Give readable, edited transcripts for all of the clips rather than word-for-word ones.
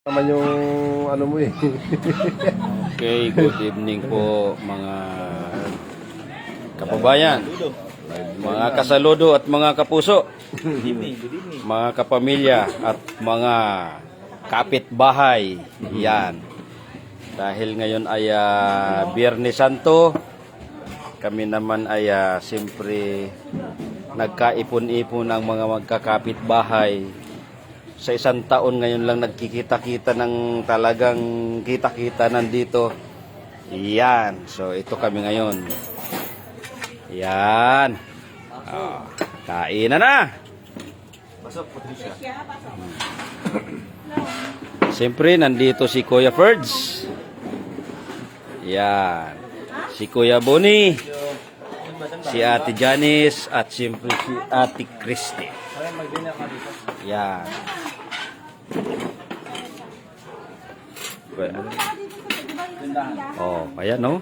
Naman yung ano mo eh. Okay, good evening po mga kababayan, mga kasaludo at mga kapuso, mga kapamilya at mga kapitbahay. Yan. Dahil ngayon ay Biyernes Santo, kami naman ay siyempre nagkaipon-ipon ang mga magkakapitbahay. Sa isang taon ngayon lang nagkikita-kita ng talagang kita-kita nandito. Yan. So ito kami ngayon. Yan. Kain na. Siyempre nandito si Kuya Ferds. Yan. Si Kuya Bonnie. Si Ate Janice at siyempre si Ate Christy. Yan. Oh, ayan no?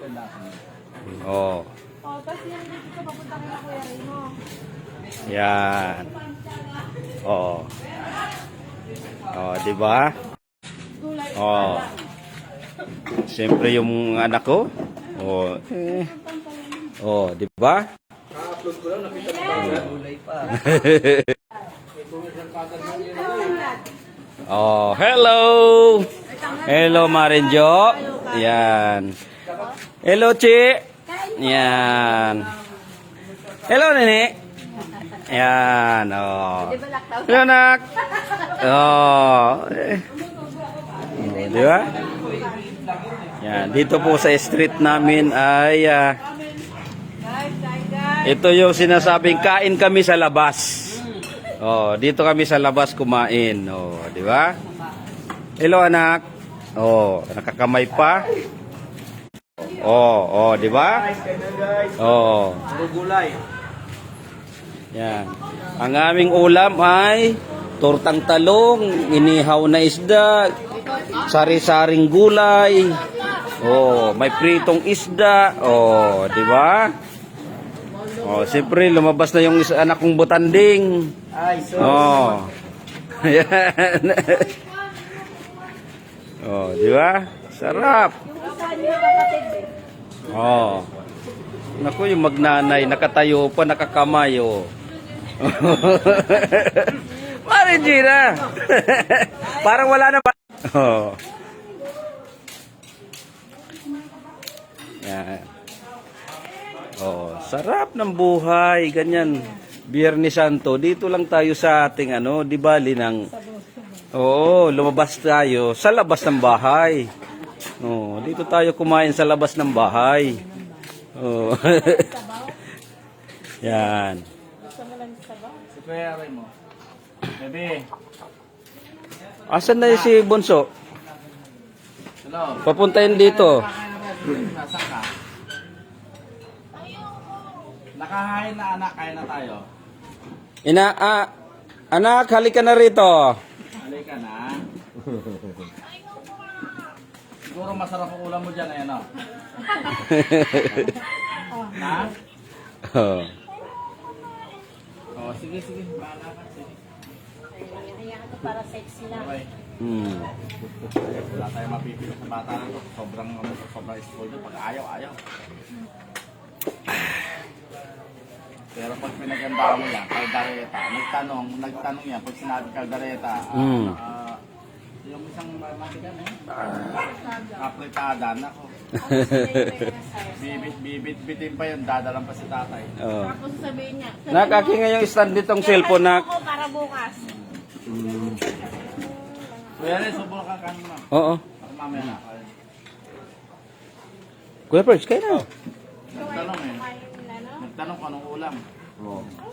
Oh. Tapos yung dito papunta kay Kuya Rino. Yan. Oh. Oh, di ba? Oh. Siyempre yung anak ko. Oh. Oh, di ba? Upload ko lang, nakita ko pa. Gulay pa. Oh, hello. Hello, Marinjo. Yan. Hello, Chi. Yan. Hello, Nene. Yan. Oh. Hello, nak. Oh. Di ba? Yan. Dito po sa street namin ay ito yung sinasabing kain kami sa labas. Oh, dito kami sa labas kumain. Oh, di ba? Hello, anak. Oh, nakakamay pa. Oh, di ba? Oh. Gulay. Yan. Ang aming ulam ay tortang talong, inihaw na isda, sari-saring gulay. Oh, may pritong isda. Oh, di ba? Oh, siyempre lumabas na yung anak kong butanding. Oh. Ayan. Oh, di ba? Sarap. Oh. Naku, yung magnanay, nakatayo pa, nakakamayo. Marin Gina. Parang wala na ba? Oh. Yan. Oh, sarap ng buhay, ganyan. Biyernes Santo, dito lang tayo sa ating di bali ng lumabas tayo sa labas ng bahay. Oh, dito tayo kumain sa labas ng bahay. Oh. Yan. Si Kuya mo. Bebe. Asan na si Bunso? Hello. Papuntahin dito. Nasaan ka? Nakahain na anak, kaya na tayo. Anak, halika na rito. Halika na. Siguro masarap ang ulam mo dyan, ayan o. Na? Oh. Oh, sige. Bahala ka. Sige. Ayan ito para sexy na. Okay. Wala tayo mapipili sa bata na ito. Sobrang spoiled. Pag ayaw. Pero pag pinaganda mo yan, kaldareta, nagtanong yan, pag sinabi kaldareta, yung isang matigan aplitada, nako. Bibit-bitin pa yun, dadalang pa si tatay. Oh. Tapos sabihin niya. Nakaki nga yung stand ditong cellphone na. Ako para bukas. Kuya rin, subukan ka kanin mo. Oo. Ako mamaya na. Kuya Perch, kayo na. Nagtanong ko anong ulam.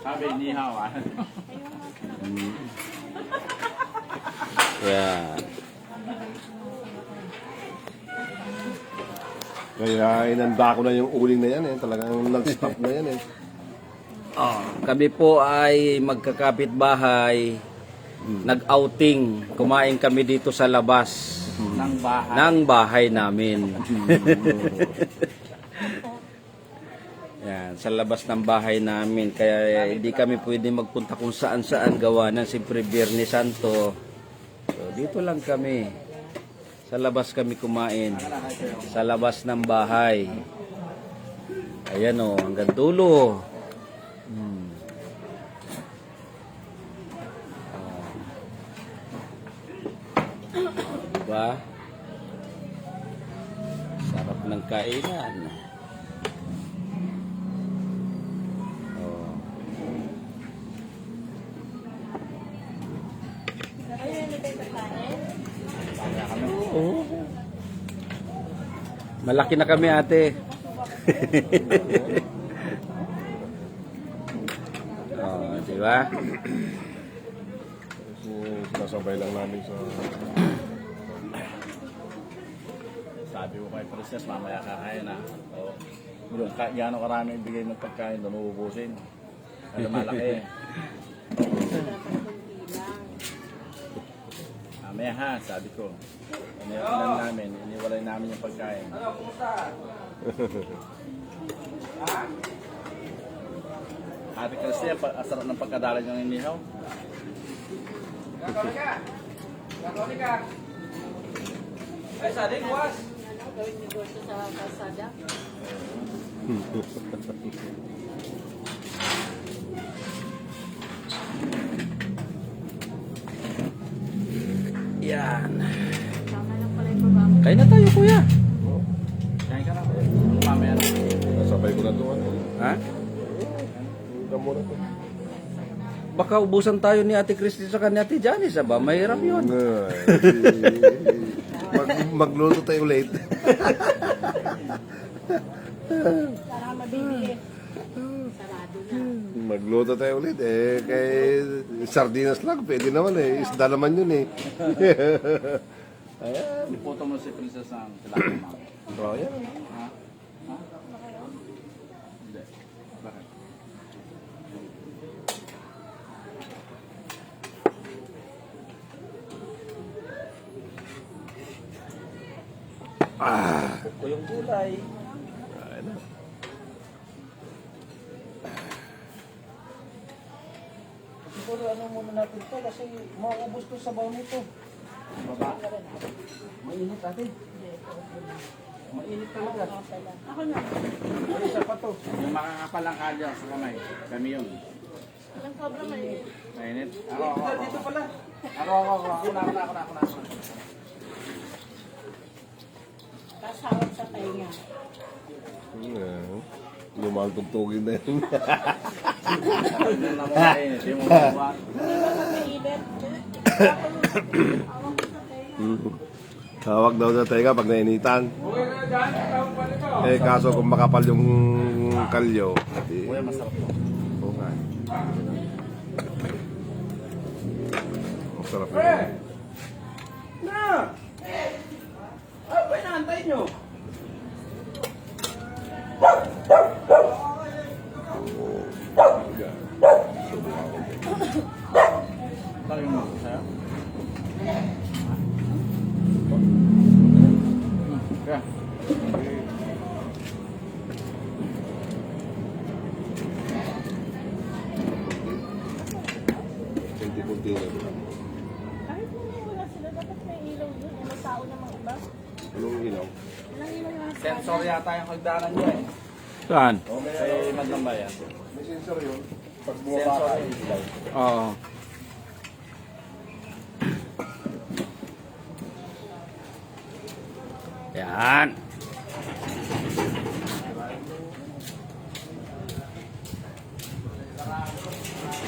Sabi, nihaw. Yan. Kaya inanda ko na yung uling na yan eh. Talagang nag-stop na yan eh. Oh, kami po ay magkakapit-bahay. Nag-outing. Kumain kami dito sa labas ng bahay namin. Yan, sa labas ng bahay namin. Kaya hindi kami pwede magpunta kung saan-saan gawa ng siyempre Biyernes Santo. So, dito lang kami. Sa labas kami kumain. Sa labas ng bahay. Ayan o, hanggang dulo. Diba? Sarap ng kainan. Oh. Ayun, hindi tayo kakain. Oh. Malaki na kami, ate. Oh, di ba? Sinasabay lang namin sa... Sabi ko kay Princess, mamaya kakain na. O, yung gano'ng karami ibigay ng pagkain doon, uubusin. Kaya malaki. Mamaya ha, sabi ko. Iniwalan namin, iniwalay namin yung pagkain. Ate Christian, asarap ng pagkadala niyang inihaw. Ay, sadik, bukas. Gawin negosyo sa kalsada. Yan. Tama lang pala yung baba mo. Kain na tayo, kuya. Kain ka na. Mamaya na. Sinasabay ko na ito. Ano? Ha? Hanggang muna ito. Baka ubusan tayo ni Ate Christy sa ni Ate Janice, ba? Mahirap yun. Magluto tayo late. Para mabibili. Sarado na. Magluto tayo ulit. Eh, kay sardinas lang. Pwede naman eh. Isda naman yun eh. Ayan. Ipoto mo si Princess ng tilapia mo. Oh, yan. Ha? Ha? Hindi. Bakit? Ko yung gulay. Ayan na. Siguro ano muna natin to kasi maubos to sa baon nito. Baba. Mainit, ate. Mainit talaga. Ako na. Ay, isa pa to. Yung makakapalang kalyo sa kamay. Kami yun. Ang sobrang maliit. Mainit. Ako. Dito pala. Ako na. Tapos hawak sa tainga. Lumal tugtugin na yun. Yung namamainit. Yung mga Mainit. Hawak sa tainga. Tawag daw sa tega pag nainitan. Eh kaso kung makapal yung kalyo, di, Kuya, masarap to. oo nga. Masarap yun. Na! Ano ba inaantay nyo? Ito yung mga sa'yo. Kaya. Kunti-kunti na. Kahit wala sila, dapat may ilaw doon. May tao namang iba. Anong ilaw? Walang ilaw yung Sensor yata yung hagdanan niya eh. Saan? Sa Magdambayan. May sensor yun. Pag Sensor yung ilaw. Oo. Yan.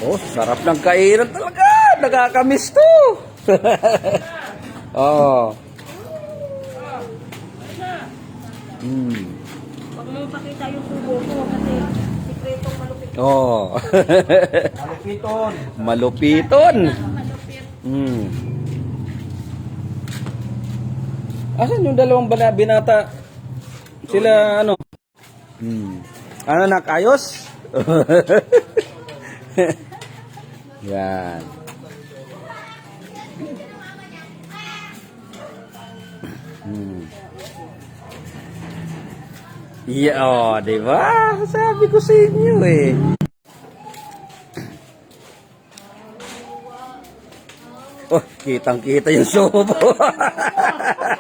Oh, sarap ng kainan talaga. Nakakamiss to. Oh. Huwag mo ipakita yung tubo ko kasi sikretong malupit. Oh. Malupiton. Malupiton. Malupit. Asan yung dalawang binata? Sila ano? Ano nak ayos? Yan. Yeah, oh, di ba? Sabi ko sa inyo eh. Oh, kitang-kita yung sobo.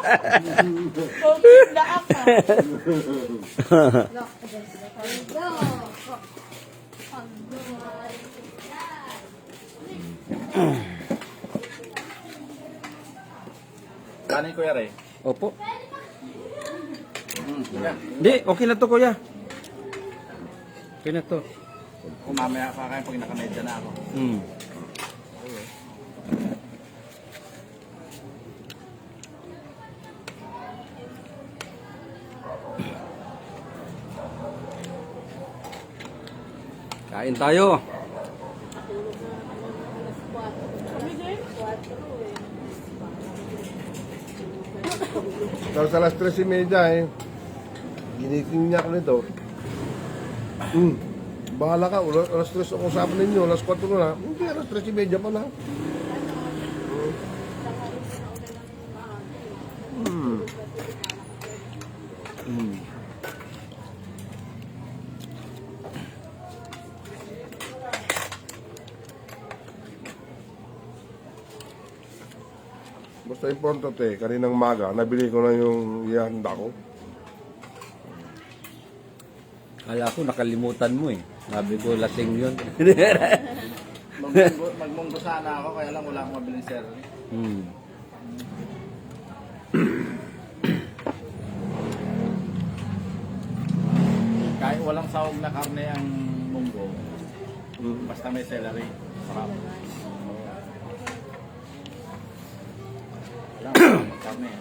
Open the app ha. Kanin Kuya Ray. Opo. Yan. Hindi, okay na to kuya. Okay na to. Kung mamaya kakain pag nakamedya na ako. Mm. Kain tayo. Kami din. Tapos alas 3:30 eh. Giniting niya ako nito. Bahala ka, alas 3 ako usapan ninyo, alas 4 na. Hindi, alas 3:30 pa na. Basta importante, kaninang maga, nabili ko na yung ihanda ko. Kala ko nakalimutan mo eh. Sabi ko lasing yun. Magmunggo sana ako, kaya lang wala akong mabiling serve. Hmm. Kahit walang sahog na karne ang munggo, basta may celery. Sarap. Wala, walang karne.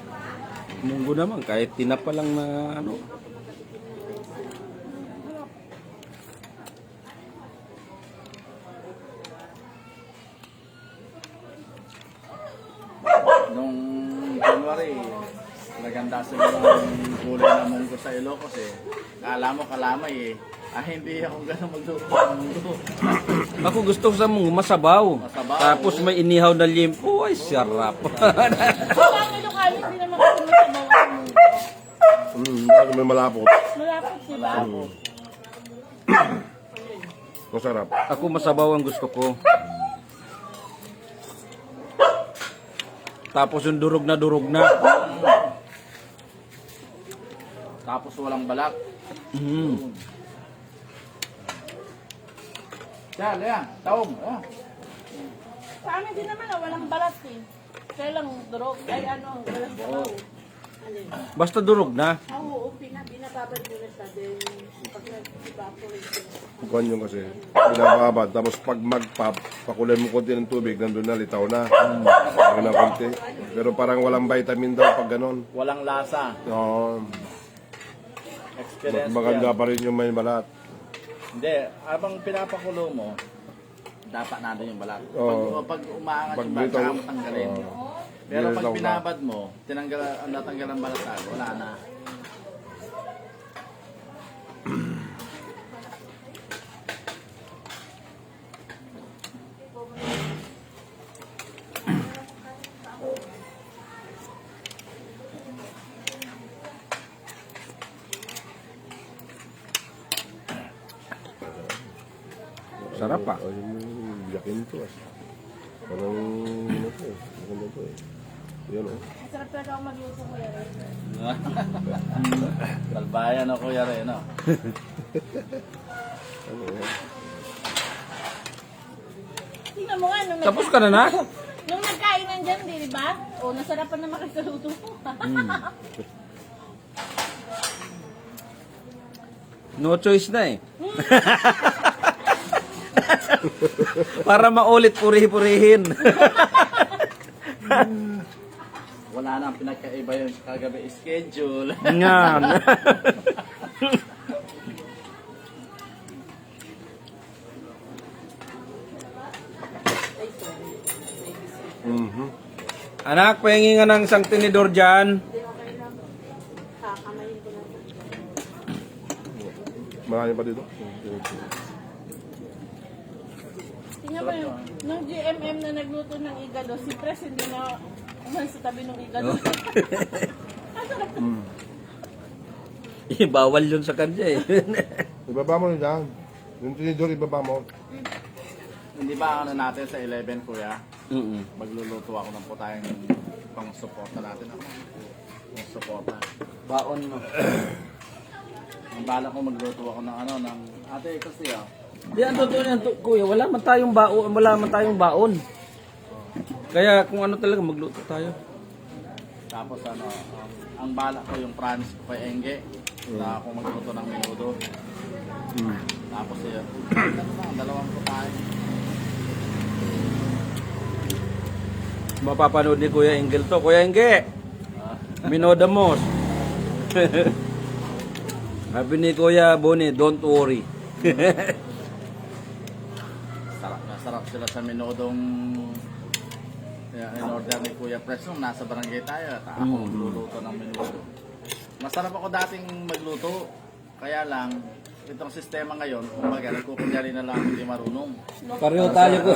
Munggo naman, kahit tinapa lang na ano. Nung January, naganda sa mga kulay na munggo sa Ilocos eh. Kala mo kalamay eh. Hindi ako gano'n magluto ng munggo. Ako gusto ko sa munggo masabaw. Masabaw. Tapos may inihaw na limpo. Ay, sarap. Wala ang Ilocano, hindi naman kasi masabawan mo. Bago may malapot. Malapit sila. Masarap. Ako masabaw ang gusto ko. Tapos yung durog na durog na. Tapos walang balat. Mm. Yan, yan. Taong. Ah. Sa amin din naman, walang balat eh. Kaya lang durog, ay ano, walang sabaw. Basta durog na. Oo, binababad mo na siya. Then, pag nag-evaporate siya. Bukan yung kasi. Binababad. Tapos pag magpap, pakulay mo konti ng tubig, nandun na, litaw na. Lagyan ng konti. Pero parang walang vitamin daw pag ganon. Walang lasa. Oo. Experience Maganda yan. pa rin yung may balat. Hindi, habang pinapakulo mo, dapat nandun yung balat. Oo. Pag umaangat Pag yung balat, bitaw- saka mo tanggalin. Pero Bitaw pag na. binabad mo, natanggal ang balat agad, wala na. Sarap pa. Ay, yakin to. Parang, ano to eh. Maganda to eh. Yan o. Masarap talaga ako magluto mo yan. Talbayan ako Kuya Ray, no? Ano eh. Tingnan mo nga, nung, Tapos ka na na? nung nagkainan dyan, di ba? O, nasarapan naman kasi sa luto mo. No choice na eh. Para maulit purihi-purihin. Wala na ang pinagkaiba yung kagabi schedule. Yan. Anak, pahingi nga ng isang tinidor dyan. Kakamayin ko na. Marami pa dito. Tingnan mo yung, nung GMM na nagluto ng igado, si Pres hindi na umalis sa tabi ng igado. Bawal yun sa kanya eh. Ibaba mo na dyan. Yung tinidor, ibaba mo. Hindi ba ano natin sa 11 Kuya? Mm-mm. Magluluto ako ng putayang pang support na natin ako. Gusto ko pa. Baon mo. Ang bala ko magluto ako ng ano, ng ate kasi Di, ang totoo niyan, kuya, wala man tayong baon. Kaya kung ano talaga, magluto tayo. Tapos ano, ang bala ko yung France ko kay Enge. Na ako magluto ng menudo. Tapos yun, dalawang putahe. Mapapanood ni Kuya Engel to. Kuya Engge, Minodamos. Sabi ni Kuya Boni, don't worry. Sarap sila sa menudong in order ni Kuya Pres nung nasa barangay tayo at ako magluluto ng menudo. Masarap ako dating magluto, kaya lang itong sistema ngayon, kumbaga nagkukunyari na lang hindi marunong. Pareho tayo ko.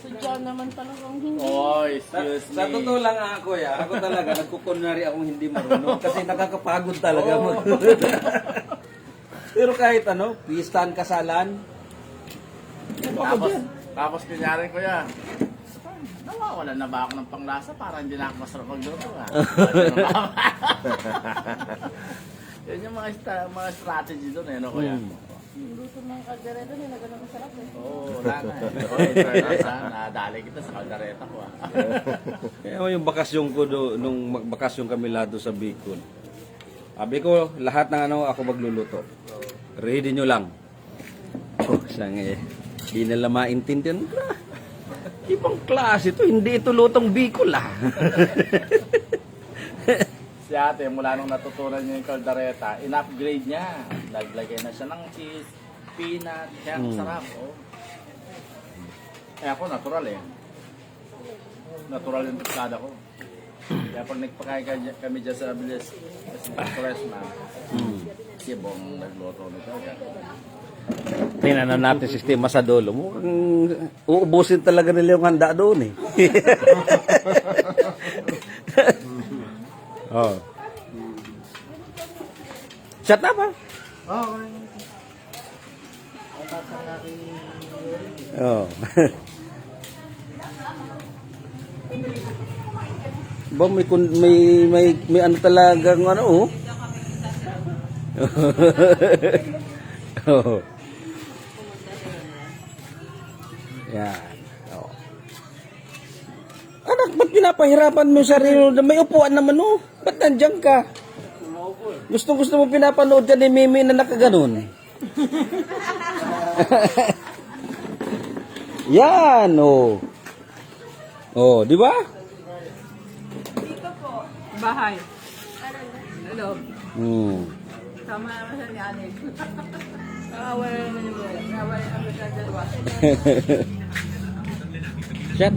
Sadya naman talagang hindi. Oh, excuse me. Sa totoo lang Kuya, ako talaga nagkukunwari akong hindi marunong kasi nakakapagod talaga mo. Pero kahit ano, pistan, kasalan. Tapos kunyari ko yan. Nawawalan na ba ako ng panglasa para hindi na ako masarap magluto ha? Yan yung mga strategy doon eh, no kuya? Yung luto ng kaldereta, hindi na ganun masarap eh. Oo, wala na eh. Okay, nadali kita sa kaldereta ko ha. Kaya yung bakasyon ko nung bakasyon kami lahat doon sa Bicol. Sabi ko, lahat ng ano ako magluluto. Ready nyo lang. Oh, sang di nila maintindihan. Ibang klase ito, hindi ito lutong Bicol Si ate, mula nung natutunan niya yung kaldereta, in-upgrade niya. Naglagay na siya ng cheese, peanut, kaya ang sarap. Oh. Eh ako, natural eh. Natural yung tuskada ko. Kaya pag nagpakain kami dyan sa Abilis, restaurant, si Bong nagluto nito. Tingnan natin sistema sa dulo. Mukhang uubusin talaga nila yung handa doon eh. Oh. Shut up ha? Oh. Ba may ano talaga ng ano oh. Oh. Yan. Oh. Anak, ba't pinapahirapan mo yung sarili mo? May upuan naman oh. Ba't nandiyan ka? Gusto mo pinapanood ka ni Mimi na nakaganon. Yan oh. Oh, di ba? Bahay. Hello. Tama naman siya ni Alex. Nakawala naman yung bola. Nakawala naman siya dalawa. Chat.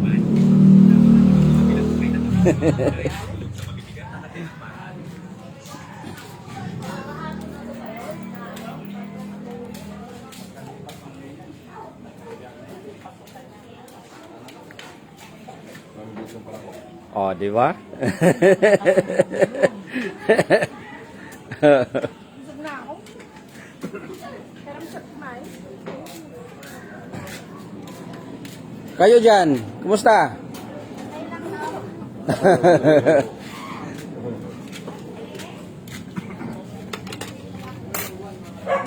Oh, di ba? Busog na ako. Pero masarap kumain. Kayo dyan, kumusta?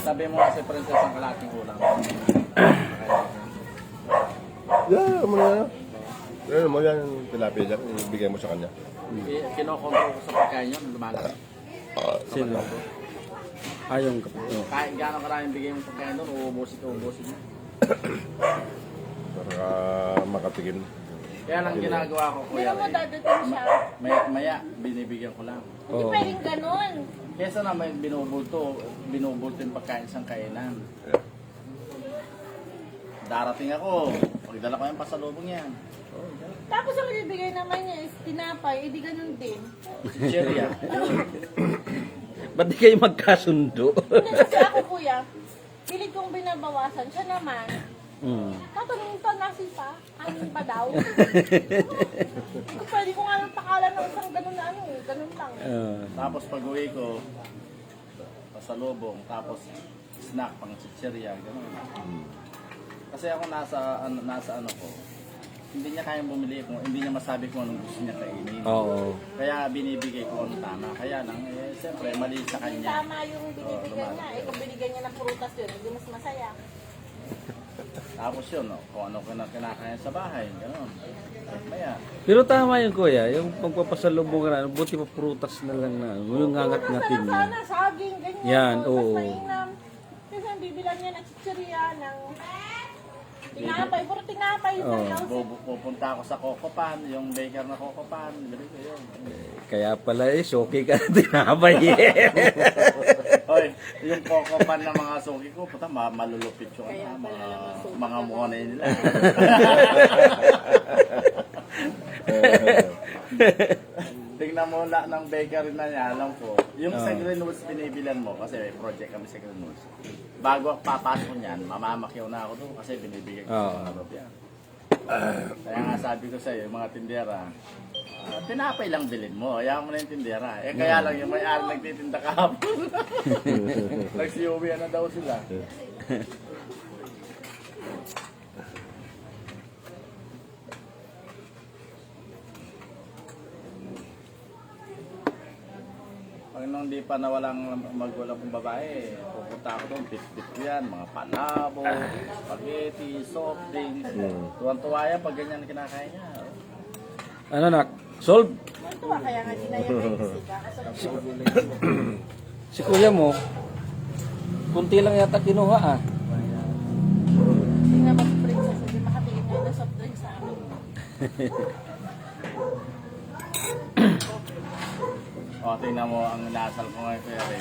Sabi mo kasi princess ang kalating ulam. Yeah, ano na. Ano mo yan, tilapia dyan, ibigay mo sa kanya. Kinokontrol ko sa pagkain yun, lumalaki. Sino? Ayong kapito. Kahit gano'ng karaming bigay mo pagkain doon, uubusin mo. Para makatikim. Kaya lang ginagawa ko, Hindi kuya. mo dadating siya. Maya, binibigyan ko lang. Hindi pwedeng ganun. Kesa naman binubulto yung pagkain sa kainan. Darating ako, pagdala ko yung pasalubong yan. Tapos ang ibibigay naman niya is tinapay, edi ganun din. Chicheria. Ba't di kayo magkasundo? Hindi kasi ako kuya, pilit kong binabawasan. Siya naman, tatanong nasi pa, anin pa daw. Pwede ko nga lang pakalan ng isang ganun na ano, ganun lang. Tapos pag uwi ko, pasalubong, tapos snack, pang chicheria, gano'n. Kasi ako nasa ano ko, hindi niya kayang bumili kung hindi niya masabi kung anong gusto niya kainin. Oo. Kaya binibigay ko ang tama. Kaya lang, siyempre, mali sa kanya. Tama yung binibigyan niya. Kung binigyan niya ng prutas yun, hindi mas masaya. Tapos yun, kung ano kinakain sa bahay, gano'n. Maya, Pero tama yun kuya, yung pagpapasalubong ka na, buti pa prutas na lang na, yung ngangat-ngatin niya. Sana, saging, ganyan. Yan, Mas oo. mainam. Kasi ang bibilan niya ng chichirya, ng tinapay, puro tinapay yung Oo. pupunta ako sa Coco Pan, yung baker na Coco Pan, bili ko yun. Kaya pala okay ka na tinapay eh. Hoy, yung Coco Pan na mga suki ko, puta, malulupit yung mga money nila. Tingnan mo na ng bakery na niya, alam ko. Yung sa Greenwoods binibilan mo, kasi may project kami sa Greenwoods. Bago papasok niyan, mamamakyaw na ako doon kasi binibigay ko sa mga lobya. Kaya nga sabi ko sa iyo, yung mga tindera, tinapay lang bilhin mo, ayaw mo na yung tindera. Eh kaya lang yung may-ari nagtitinda kahapon. Nagsiuwi na daw sila. Pag nung di pa nawalang magulang kong babae, pupunta ako doon, bit-bit ko yan, mga palabo, spaghetti, soft drinks. Tuwan-tuwa yan pag ganyan kinakain niya. Ano nak? Solve? Tuwa, kaya nga di na yung naisika. Si kuya mo, kunti lang yata kinuha ah. Hindi nga mag-princess, hindi makatingin na yung soft drink sa amin. O, tingnan mo ang inasal ko ngayon, Ferry.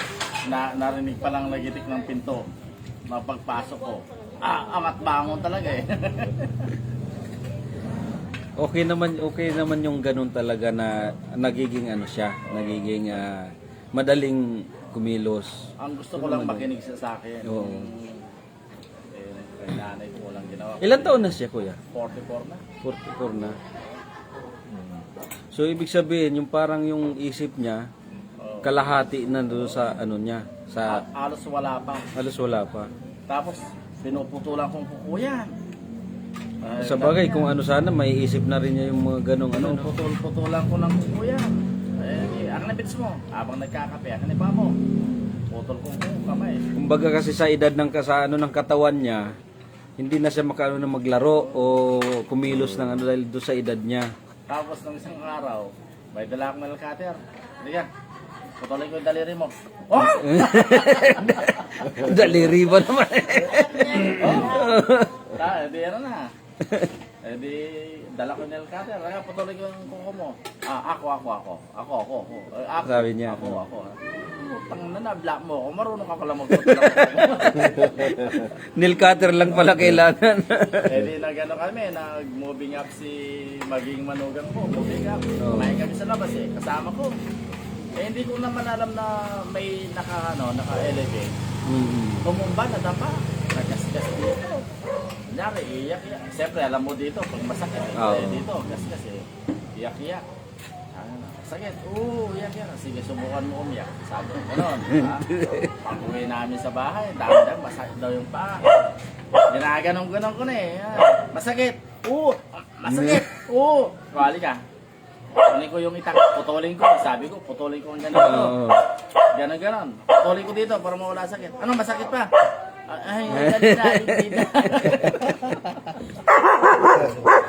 Narinig pa lang nagitik ng pinto na pagpasok ko. Amat bangon talaga eh. Okay naman yung ganun talaga na nagiging ano siya, nagiging madaling kumilos. Ang gusto ko lang makinig siya sa akin. Oo. Kay nanay ko lang ginawa. Ilan taon na siya kuya? 44 na. 44 na. So ibig sabihin yung parang yung isip niya kalahati na doon sa ano niya, sa Halos wala pa. halos wala pa. Tapos, pinuputulan kong kuko yan. Sa bagay kung ano sana may isip na rin niya yung mga ganong ano. No? Putulan ko ng kuko yan. Akin na bits mo. Habang nagkakape, akin na pa mo. Putol kong kuko kamay. Kumbaga kasi sa edad ng kasano ng katawan niya, hindi na siya makaano na maglaro o kumilos ng ano dahil doon sa edad niya. Tapos ng isang araw, may dala akong nail cutter. Hindi ka. Putulin ko yung daliri mo. Oh! Daliri ba naman? Di ano na. Di dala ko yung nail cutter. Kaya putulin ko yung kuko mo. Ako. Sabi niya. Ako. Pang nanabla mo ako. Marunong ka pala magputulak. Nail cutter lang pala kailangan. Di nag-ano kami, nag-moving up si maging manugang ko. Moving up. Oo. Kumain kami sa labas eh. Kasama ko. Hindi ko naman alam na may naka-elevate. Tumumba na dapa. Nagasgas dito. Kunyari, iyak. Siyempre, alam mo dito, pag masakit, dito, gasgas eh. Iyak. Sakit. Iyak. Sige, subukan mo umiyak. Sabi ko, gano'n. Pag-uwi namin sa bahay, dami masakit daw yung paa. Ginaganon ko na eh. Masakit. Masakit. Kawali ka. Putulin ko yung itak. Putulin ko. Sabi ko, putulin ko ang gano'n. Ganon. Putulin ko dito para mawala sakit. Ano, masakit pa? Ay, hindi na.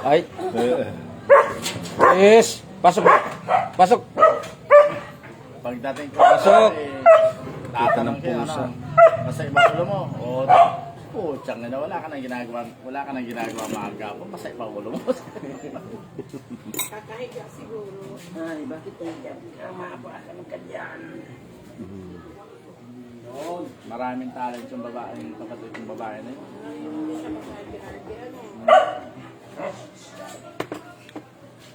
Ay. Yes. Pasok. Pagdating ko, Pasok! tatanong Kita ng ko, pusa. masakit ba ulo mo? Putsang na, wala ka nang ginagawa maaga po, masakit pa ulo mo. Kakahiga siguro. Ay, bakit yan? Maapakan ka dyan. Maraming talent yung babae, yung kapatid yung babae na yun. Hindi siya makakirargi.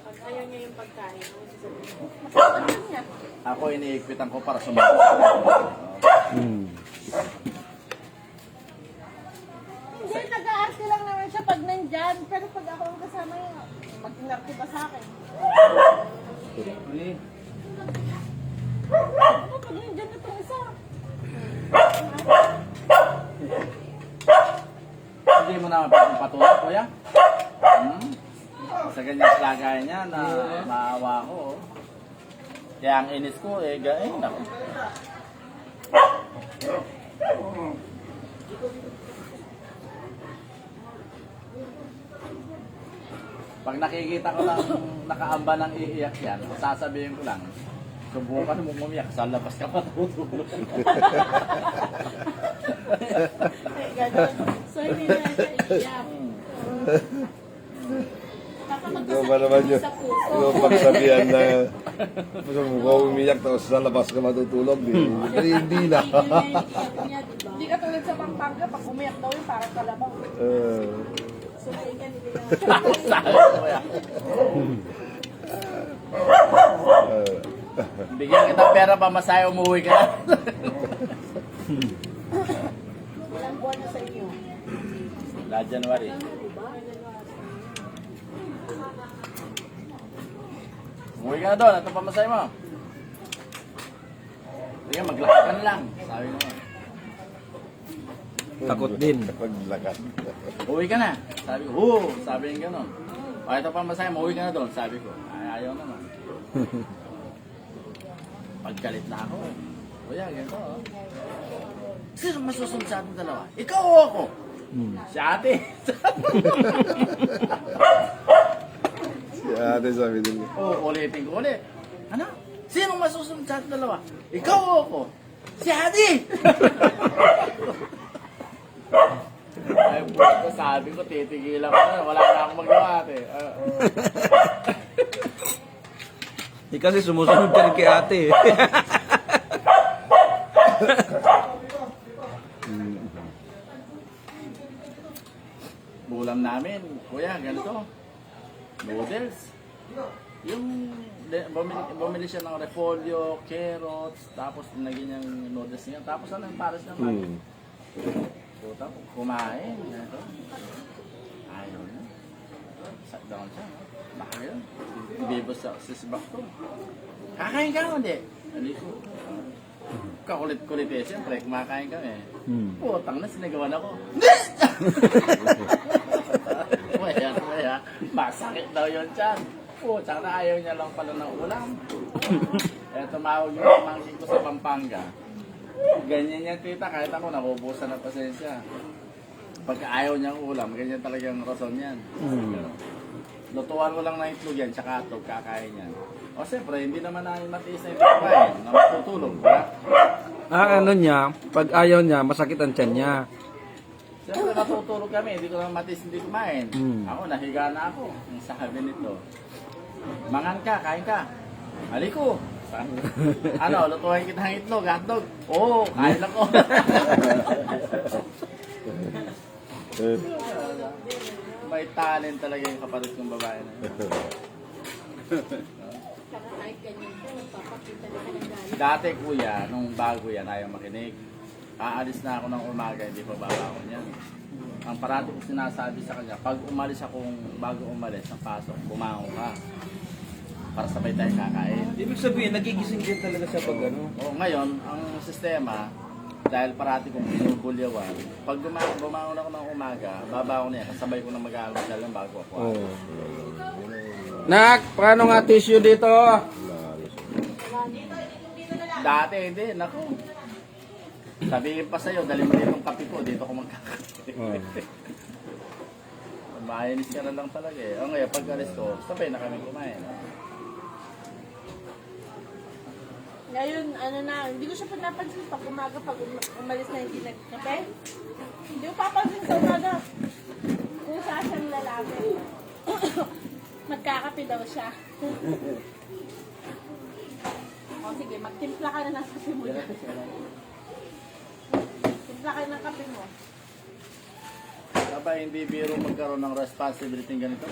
Pag ayaw niya yung pagkain, masasabing niya. Ako iniigpitan ko para sumagot. Hindi, nag-aarte lang naman siya pag nandyan. Pero pag ako ang kasama niya, mag-inarte pa sa akin. Pag nandyan na itong isa. Hindi mo naman patuloy, kuya? Sa ganyan kalagayan niya na maawa ko. Oh. Kaya ang inis ko naku. Pag nakikita ko lang nakaamba ng iiyak yan, sasabihin ko lang, subukan mo umiyak, sa labas ka matutulog. Ganun. So, hindi na siya iiyak. Baka Ito ba naman yun? sa puso. Yung pagsabihan na mukhang umiyak tapos sa labas ka matutulog. Hindi na. Tigil na yung iiyak niya, diba? Hindi ka tulad sa Pampanga, pag umiyak daw yun, parang kalabaw. So, tingnan nila. Sabi ko yan. Bigyan kita pera pa masaya umuwi ka na. Walang buwan na sa inyo. Last January. Umuwi ka na doon, ito pa masaya mo. Sige, maglakad ka na lang. Sabi ko. Takot din. Paglakad. Uwi ka na. Sabi ko, oo. Sabi yung gano'n. O, ito pa masaya mo, uwi ka na doon. Sabi ko, ay, ayaw naman. Pagkalit na ako. Kuya, ganito oh. Sino masusunod sa ating dalawa? Ikaw o ako? Si ate. Si ate sabi din niya. Oo, ulitin ko ulit. Ano? Sino masusunod sa ating dalawa? Ikaw o ako? Si ate! Ay, buto, sabi ko, titigilan ko na. Wala na akong magawa ate. Kasi sumusunod ka rin kay ate. Bulam namin, kuya, ganito. Noodles. Yung bumili siya ng repolyo, carrots, tapos naging yung noodles niya. Tapos ano yung pares naman. Puta, kumain. Ganito. Ayaw na. Sat down siya. Baka yun. Ibibos sa sisbak ko. Kakain ka o hindi? Hindi ko. Kakulit-kulit eh. Siyempre, kumakain kami. Putang na, sinagawan ako. Maya. Masakit daw yun tiyan. Tsaka na ayaw niya lang pala ng ulam. Kaya tumawag yung pamangkin ko sa Pampanga. Ganyan yung tita, kahit ako nakubusan ng pasensya. Pagka ayaw niyang ulam, ganyan talagang rason yan. Lutuan mo lang ng itlog yan, tsaka atog, kakain yan. O siyempre, hindi naman namin matiis na ito kumain, na matutulog, ba? Ano niya, pag ayaw niya, masakit ang tiyan niya. Siyempre, natutulog kami, hindi ko naman matiis hindi kumain. Ako, nahiga na ako. Ang sabi nito, mangan ka, kain ka. Haliko. Ano, lutuin kita ng itlog, hotdog. Oo, kain ako. May talent talaga yung kapatid kong babae na yun. Saka kahit ganyan po, papakita na ka ng galit. Dati kuya, nung bago yan, ayaw makinig. Aalis na ako ng umaga, hindi pa babaw niyan. Ang parati ko sinasabi sa kanya, pag umalis akong bago umalis ng pasok, bumangon ka. Para sabay tayo kakain. Ibig sabihin, nagigising din talaga siya pag ano. O, ngayon, ang sistema, dahil parati kong binubulyawan, pag bumangon ako ng umaga, babaw niya, kasabay ko na mag-aalmusal lang bago ako. Nak, paano nga tissue dito? Dati hindi, naku. Sabihin pa sa'yo, dali mo dito yung kape ko, dito ko magkakape. Mainis ka na lang talaga eh. O ngayon, pag alis ko, sabay na kami kumain. Ngayon, ano na, hindi ko siya pinapansin pag umaga, pag umalis na hindi nagkape. Hindi ko papansin sa umaga. Kung saan siyang lalaki. Magkakape daw siya. O sige, magtimpla ka na ng kape mo na. Timpla ka ng kape mo. Sabay, hindi biro magkaroon ng responsibility ng ganito.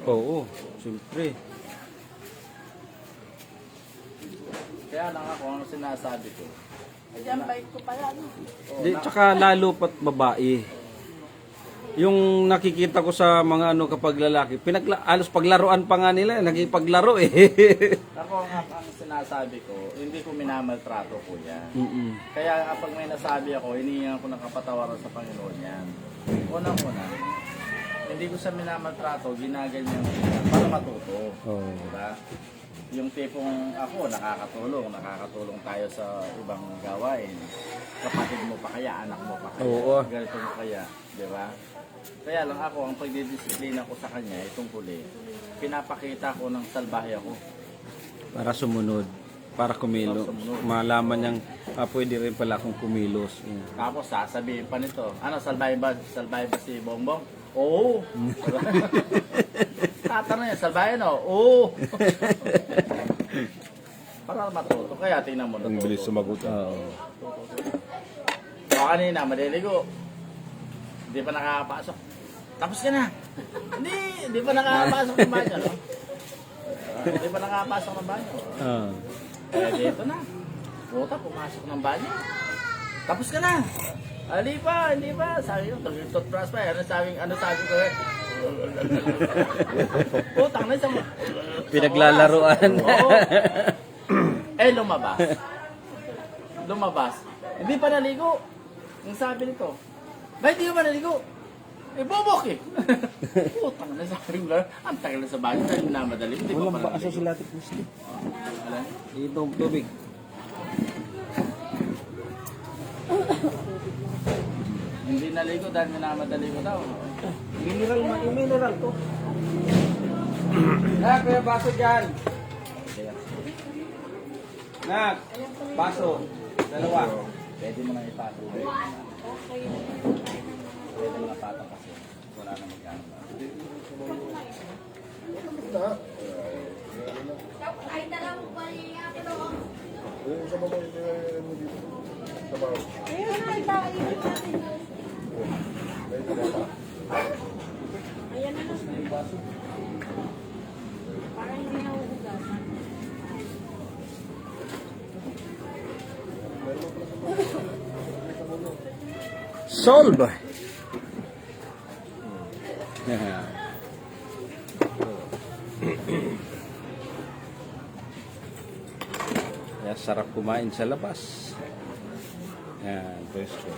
Oo, siyempre. Kaya lang ako, ano sinasabi ko. Kasi ang bait ko pala, no? Di, tsaka lalo pat babae. Yung nakikita ko sa mga ano kapag lalaki, alos paglaruan pa nga nila, nagipaglaro eh. Ako ang sinasabi ko, hindi ko minamaltrato kuya. Kaya kapag may nasabi ako, hinihingan ko ng kapatawaran sa Panginoon yan. Unang-una, hindi ko siya minamaltrato, ginaganyan ko siya para matuto. Oo. Diba? Yung tipong ako, nakakatulong tayo sa ibang gawain. Kapatid mo pa kaya, anak mo pa kaya, Oo. ganito mo kaya, di ba? Kaya lang ako, ang pagdidisiplina ko sa kanya, itong huli, pinapakita ko ng salbahe ako. Para sumunod. Para kumilo. Malaman niyang pwede rin pala akong kumilos. Tapos sasabihin pa nito, ano, salbahe ba si Bongbong? Oo. Tatanong niya, salbahe no? Oo. Para matuto. Kaya tingnan mo, Ang bilis sumagot. Oo. O kanina, maliligo. Hindi pa nakakapasok. Tapos ka na. Hindi pa nakakapasok ng banyo, no? Hindi pa nakakapasok ng banyo. Ah. Eh, dito na. Puta, pumasok ng banyo. Tapos ka na. Hindi pa. Sabi ko, toothbrush pa. Ano sabi ko eh? Putang na isang... Pinaglalaruan. Oo. Eh, lumabas. Hindi pa naligo. Ang sabi nito, ba hindi pa naligo? Eh, bobok eh. Putang na sabi ko, ang tagal na sa banyo. Dahil namadali. Hindi pa pa naligo. si Latik Muslim. Alam? Ito, tubig. Hindi naligo dahil minamadali ko daw. Mineral to. Nak, kaya baso dyan. Nak, baso. Dalawa. Pwede mo na ipatong. Pwede mo na patong kasi wala na magkano. Ayun na, ipainit natin. Ayan na lang. Para hindi na uhugasan. Solve. Kaya sarap kumain sa labas. Yan, pwesto.